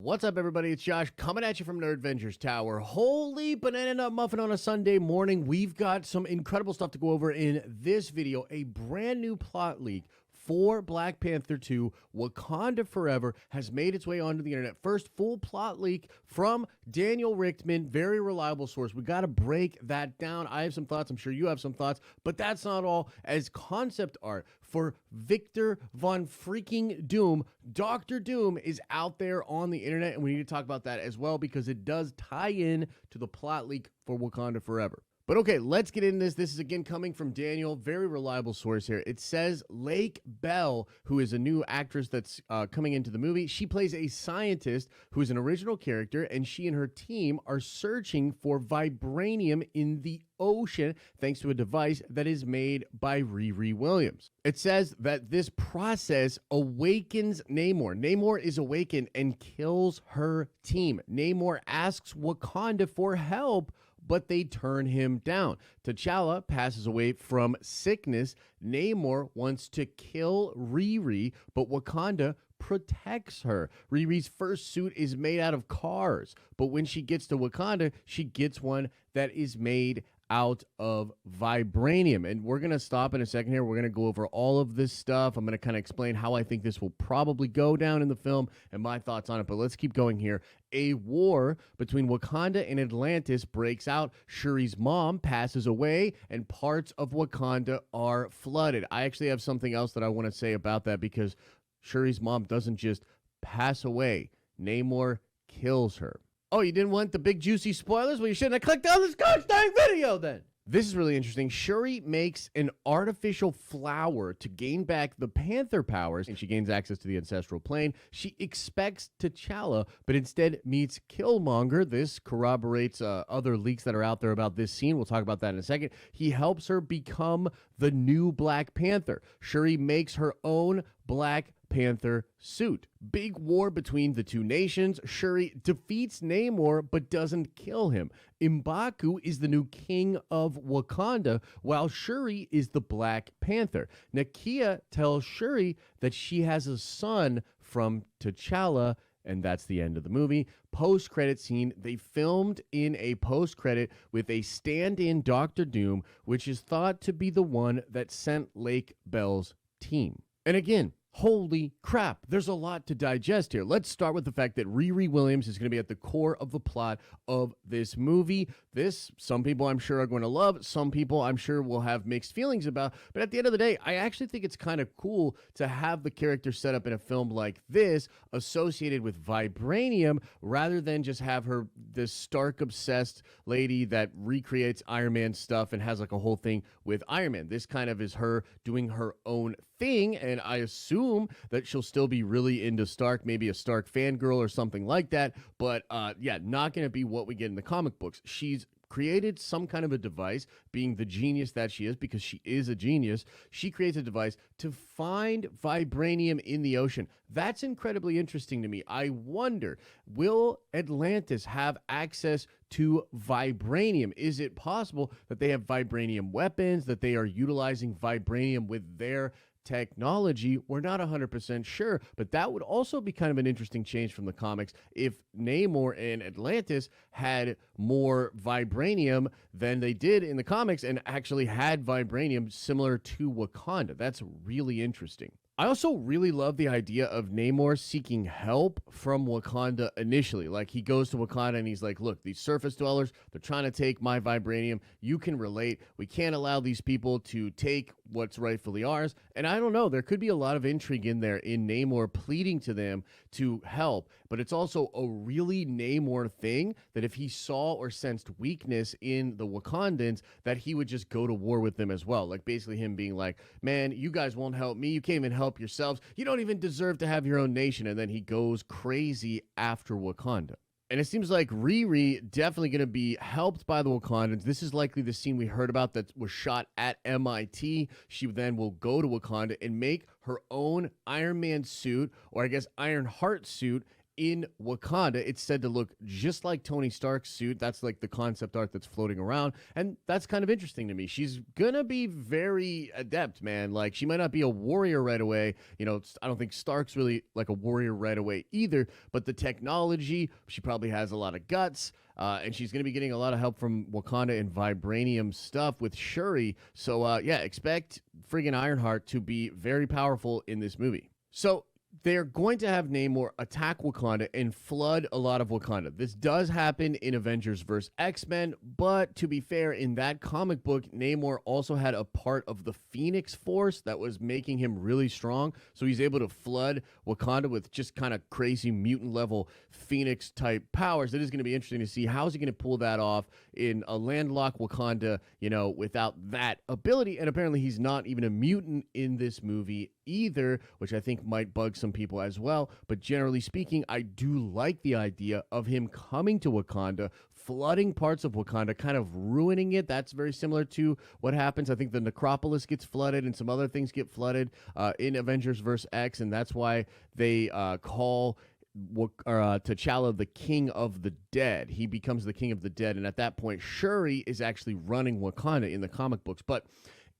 What's up, everybody? It's Josh coming at you from Nerd Ventures Tower. Holy banana nut muffin on a Sunday morning. We've got some incredible stuff to go over in this video. A brand new plot leak for Black Panther 2, Wakanda Forever, has made its way onto the internet. First full plot leak from Daniel Richtman, very reliable source. We got to break that down. I have some thoughts. I'm sure you have some thoughts, but that's not all. As concept art for Victor Von Freaking Doom, Doctor Doom is out there on the internet, and we need to talk about that as well because it does tie in to the plot leak for Wakanda Forever. But okay, let's get into this. This is again coming from Daniel, very reliable source here. It says Lake Bell, who is a new actress that's coming into the movie. She plays a scientist who is an original character, and she and her team are searching for vibranium in the ocean thanks to a device that is made by Riri Williams. It says that this process awakens Namor. Namor is awakened and kills her team. Namor asks Wakanda for help, but they turn him down. T'Challa passes away from sickness. Namor wants to kill Riri, but Wakanda protects her. Riri's first suit is made out of cars, but when she gets to Wakanda, she gets one that is made out of vibranium. And we're going to stop in a second here. We're going to go over all of this stuff. I'm going to kind of explain how I think this will probably go down in the film and my thoughts on it. But let's keep going here. A war between Wakanda and Atlantis breaks out. Shuri's mom passes away and parts of Wakanda are flooded. I actually have something else that I want to say about that because Shuri's mom doesn't just pass away. Namor kills her. Oh, you didn't want the big juicy spoilers? Well, you shouldn't have clicked on this gosh dang video then. This is really interesting. Shuri makes an artificial flower to gain back the Panther powers, and she gains access to the ancestral plane. She expects T'Challa, but instead meets Killmonger. This corroborates other leaks that are out there about this scene. We'll talk about that in a second. He helps her become the new Black Panther. Shuri makes her own Black Panther suit. Big war between the two nations. Shuri defeats Namor but doesn't kill him. M'Baku is the new king of Wakanda while Shuri is the Black Panther. Nakia tells Shuri that she has a son from T'Challa, and that's the end of the movie. Post-credit scene, they filmed in a post-credit with a stand-in Doctor Doom, which is thought to be the one that sent Lake Bell's team. And again, holy crap, there's a lot to digest here. Let's start with the fact that Riri Williams is going to be at the core of the plot of this movie. This, some people I'm sure are going to love, some people I'm sure will have mixed feelings about, but at the end of the day, I actually think it's kind of cool to have the character set up in a film like this associated with vibranium rather than just have her this Stark-obsessed lady that recreates Iron Man stuff and has like a whole thing with Iron Man. This kind of is her doing her own thing, and I assume that she'll still be really into Stark, maybe a Stark fangirl or something like that, but yeah, not going to be what we get in the comic books. She's created some kind of a device, being the genius that she is, because she is a genius. She creates a device to find vibranium in the ocean. That's incredibly interesting to me. I wonder, will Atlantis have access to vibranium? Is it possible that they have vibranium weapons, that they are utilizing vibranium with their technology? We're not 100% sure, but that would also be kind of an interesting change from the comics if Namor and Atlantis had more vibranium than they did in the comics and actually had vibranium similar to Wakanda. That's really interesting. I also really love the idea of Namor seeking help from Wakanda initially. Like, he goes to Wakanda and he's like, look, these surface dwellers, they're trying to take my vibranium. You can relate. We can't allow these people to take what's rightfully ours. And I don't know, there could be a lot of intrigue in there in Namor pleading to them to help. But it's also a really Namor thing that if he saw or sensed weakness in the Wakandans, that he would just go to war with them as well. Like, basically him being like, man, you guys won't help me. You can't even help yourselves. You don't even deserve to have your own nation. And then he goes crazy after Wakanda. And it seems like Riri definitely going to be helped by the Wakandans. This is likely the scene we heard about that was shot at MIT. She then will go to Wakanda and make her own Iron Man suit, or I guess Iron Heart suit, in Wakanda. It's said to look just like Tony Stark's suit. That's like the concept art that's floating around. And that's kind of interesting to me. She's going to be very adept, man. Like, she might not be a warrior right away. You know, I don't think Stark's really like a warrior right away either. But the technology, she probably has a lot of guts. And she's going to be getting a lot of help from Wakanda and vibranium stuff with Shuri. So, yeah, expect friggin' Ironheart to be very powerful in this movie. So they're going to have Namor attack Wakanda and flood a lot of Wakanda. This does happen in Avengers vs. X-Men, but to be fair, in that comic book, Namor also had a part of the Phoenix Force that was making him really strong. So he's able to flood Wakanda with just kind of crazy mutant-level Phoenix-type powers. It is going to be interesting to see how is he going to pull that off in a landlocked Wakanda, you know, without that ability. And apparently he's not even a mutant in this movie either, which I think might bug some people as well. But generally speaking, I do like the idea of him coming to Wakanda, flooding parts of Wakanda, kind of ruining it. That's very similar to what happens. I think the Necropolis gets flooded and some other things get flooded in Avengers vs. X, and that's why they call T'Challa the King of the Dead. He becomes the King of the Dead, and at that point, Shuri is actually running Wakanda in the comic books. But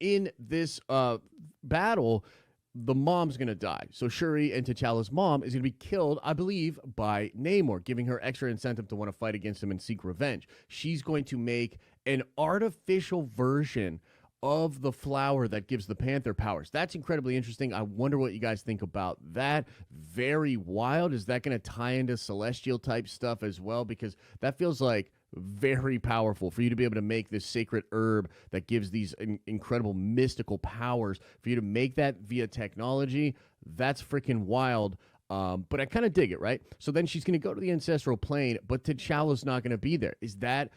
in this battle, the mom's going to die. So Shuri and T'Challa's mom is going to be killed, I believe, by Namor, giving her extra incentive to want to fight against him and seek revenge. She's going to make an artificial version of the flower that gives the Panther powers. That's incredibly interesting. I wonder what you guys think about that. Very wild. Is that going to tie into celestial type stuff as well? Because that feels like very powerful for you to be able to make this sacred herb that gives these incredible mystical powers. For you to make that via technology, that's freaking wild. But I kind of dig it, right? So then she's going to go to the ancestral plane, but T'Challa's not going to be there. Is that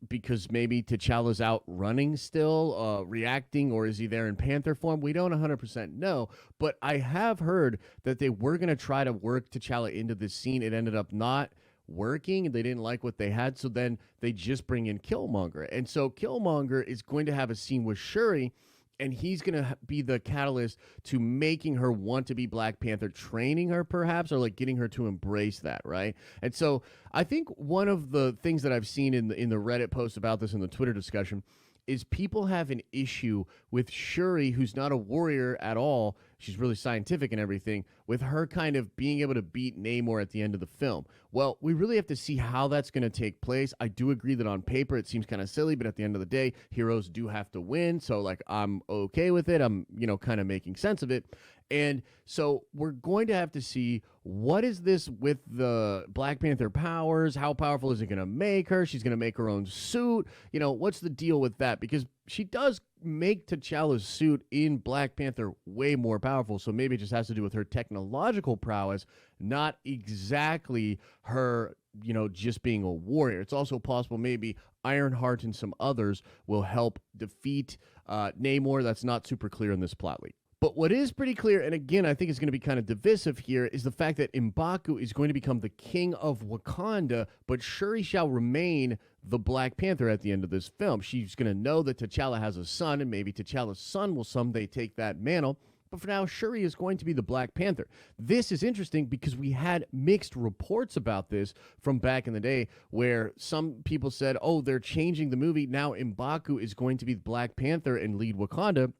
because maybe T'Challa's out running still, reacting, or is he there in Panther form? We don't 100% know, but I have heard that they were going to try to work T'Challa into this scene. It ended up not working, and they didn't like what they had, so then they just bring in Killmonger. And so Killmonger is going to have a scene with Shuri, and he's going to be the catalyst to making her want to be Black Panther, training her perhaps, or like getting her to embrace that, right? And so I think one of the things that I've seen in the Reddit post about this, in the Twitter discussion, is people have an issue with Shuri, who's not a warrior at all. She's really scientific and everything, with her kind of being able to beat Namor at the end of the film. Well, we really have to see how that's going to take place. I do agree that on paper it seems kind of silly, but at the end of the day, heroes do have to win. So, like, I'm okay with it. I'm, you know, kind of making sense of it. And so we're going to have to see, what is this with the Black Panther powers? How powerful is it going to make her? She's going to make her own suit. You know, what's the deal with that? Because she does make T'Challa's suit in Black Panther way more powerful. So maybe it just has to do with her technological prowess, not exactly her, you know, just being a warrior. It's also possible maybe Ironheart and some others will help defeat Namor. That's not super clear in this plot leak. But what is pretty clear, and again, I think it's going to be kind of divisive here, is the fact that M'Baku is going to become the king of Wakanda, but Shuri shall remain the Black Panther at the end of this film. She's going to know that T'Challa has a son, and maybe T'Challa's son will someday take that mantle. But for now, Shuri is going to be the Black Panther. This is interesting because we had mixed reports about this from back in the day, where some people said, oh, they're changing the movie. Now M'Baku is going to be the Black Panther and lead Wakanda.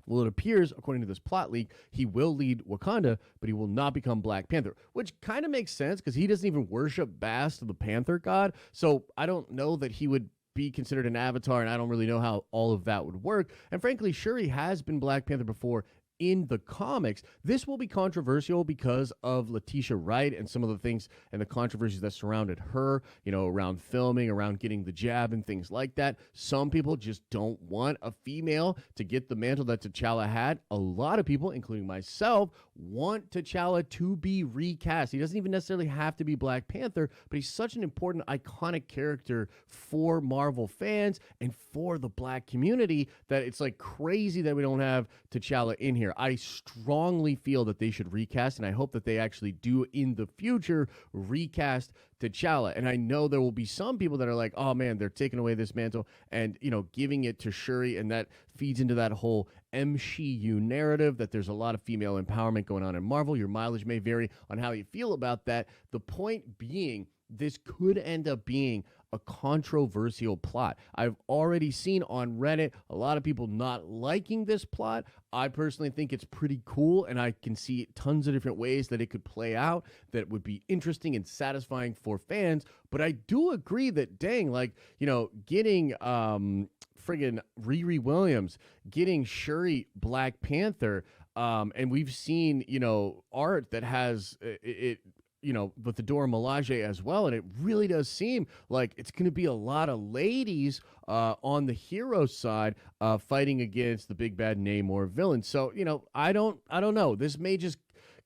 Well, it appears, according to this plot leak, he will lead Wakanda, but he will not become Black Panther, which kind of makes sense because he doesn't even worship Bast, the Panther god. So I don't know that he would be considered an avatar, and I don't really know how all of that would work. And frankly, Shuri has been Black Panther before in the comics. This will be controversial because of Letitia Wright and some of the things and the controversies that surrounded her, you know, around filming, around getting the jab and things like that. Some people just don't want a female to get the mantle that T'Challa had. A lot of people, including myself, want T'Challa to be recast. He doesn't even necessarily have to be Black Panther, but he's such an important, iconic character for Marvel fans and for the Black community that it's like crazy that we don't have T'Challa in here. here. I strongly feel that they should recast, and I hope that they actually do in the future recast T'Challa. And I know there will be some people that are like, oh man, they're taking away this mantle and, you know, giving it to Shuri, and that feeds into that whole MCU narrative that there's a lot of female empowerment going on in Marvel. Your mileage may vary on how you feel about that. The point being, this could end up being a controversial plot. I've already seen on Reddit a lot of people not liking this plot. I personally think it's pretty cool, and I can see tons of different ways that it could play out that would be interesting and satisfying for fans. But I do agree that, dang, like, you know, getting friggin' Riri Williams, getting Shuri Black Panther, and we've seen, you know, art that has it you know, with the Dora Milaje as well, and it really does seem like it's going to be a lot of ladies on the hero side fighting against the big bad Namor villain. So, you know, I don't know. This may just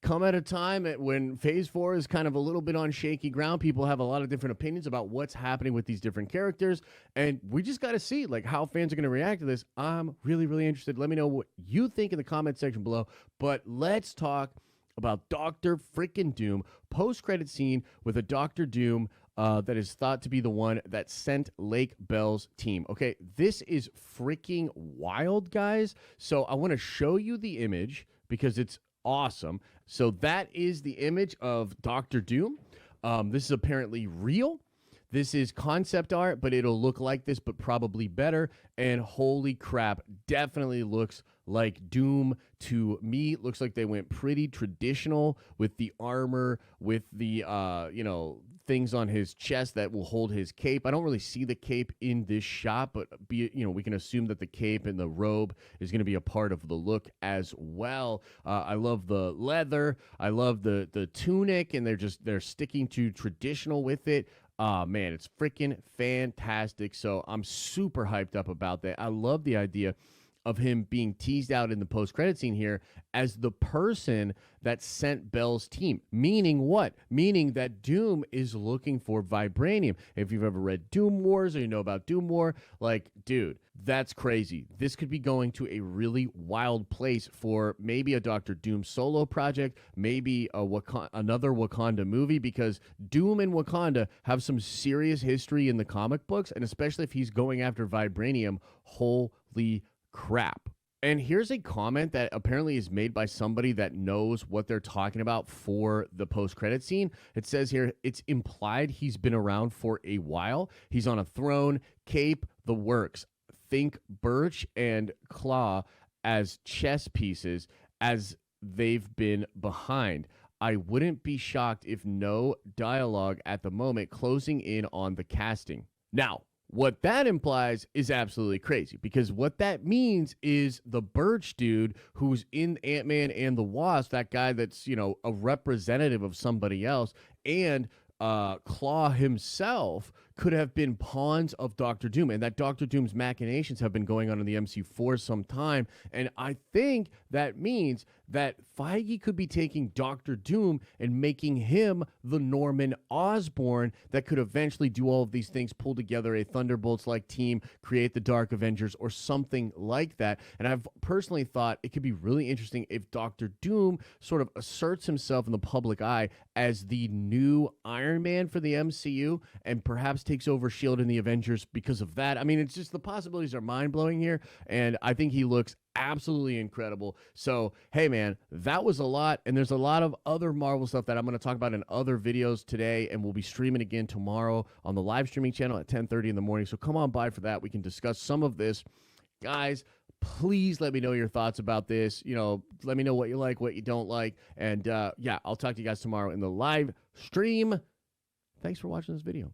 come at a time when Phase 4 is kind of a little bit on shaky ground. People have a lot of different opinions about what's happening with these different characters, and we just got to see like how fans are going to react to this. I'm really, really interested. Let me know what you think in the comment section below, but let's talk about Doctor freaking Doom, post-credit scene with a Doctor Doom that is thought to be the one that sent Lake Bell's team. Okay, this is freaking wild, guys. So I want to show you the image because it's awesome. So that is the image of Doctor Doom. This is apparently real. This is concept art, but it'll look like this, but probably better. And holy crap, definitely looks like Doom to me. It looks like they went pretty traditional with the armor, with the, you know, things on his chest that will hold his cape. I don't really see the cape in this shot, but you know, we can assume that the cape and the robe is going to be a part of the look as well. I love the leather. I love the tunic, and they're sticking to traditional with it. Man, it's freaking fantastic. So I'm super hyped up about that. I love the idea of him being teased out in the post-credit scene here as the person that sent Bell's team. Meaning what? Meaning that Doom is looking for vibranium. If you've ever read Doom Wars or you know about Doom War, like, dude, that's crazy. This could be going to a really wild place for maybe a Doctor Doom solo project, maybe another Wakanda movie, because Doom and Wakanda have some serious history in the comic books, and especially if he's going after vibranium, holy crap. And here's a comment that apparently is made by somebody that knows what they're talking about for the post-credit scene. It says here, it's implied he's been around for a while. He's on a throne, cape, the works. Think Birch and Claw as chess pieces as they've been behind. I wouldn't be shocked if no dialogue at the moment, closing in on the casting. Now, what that implies is absolutely crazy, because what that means is the Birch dude who's in Ant-Man and the Wasp, that guy that's, you know, a representative of somebody else, and Claw himself could have been pawns of Doctor Doom, and that Doctor Doom's machinations have been going on in the MCU for some time. And I think that means that Feige could be taking Doctor Doom and making him the Norman Osborn that could eventually do all of these things, pull together a Thunderbolts-like team, create the Dark Avengers, or something like that. And I've personally thought it could be really interesting if Doctor Doom sort of asserts himself in the public eye as the new Iron Man for the MCU, and perhaps takes over S.H.I.E.L.D. in the Avengers because of that. I mean, it's just, the possibilities are mind-blowing here, and I think he looks absolutely incredible. So, hey man, that was a lot, and there's a lot of other Marvel stuff that I'm going to talk about in other videos today, and we'll be streaming again tomorrow on the live streaming channel at 10:30 in the morning. So come on by for that. We can discuss some of this. Guys, please let me know your thoughts about this. You know, let me know what you like, what you don't like, and yeah, I'll talk to you guys tomorrow in the live stream. Thanks for watching this video.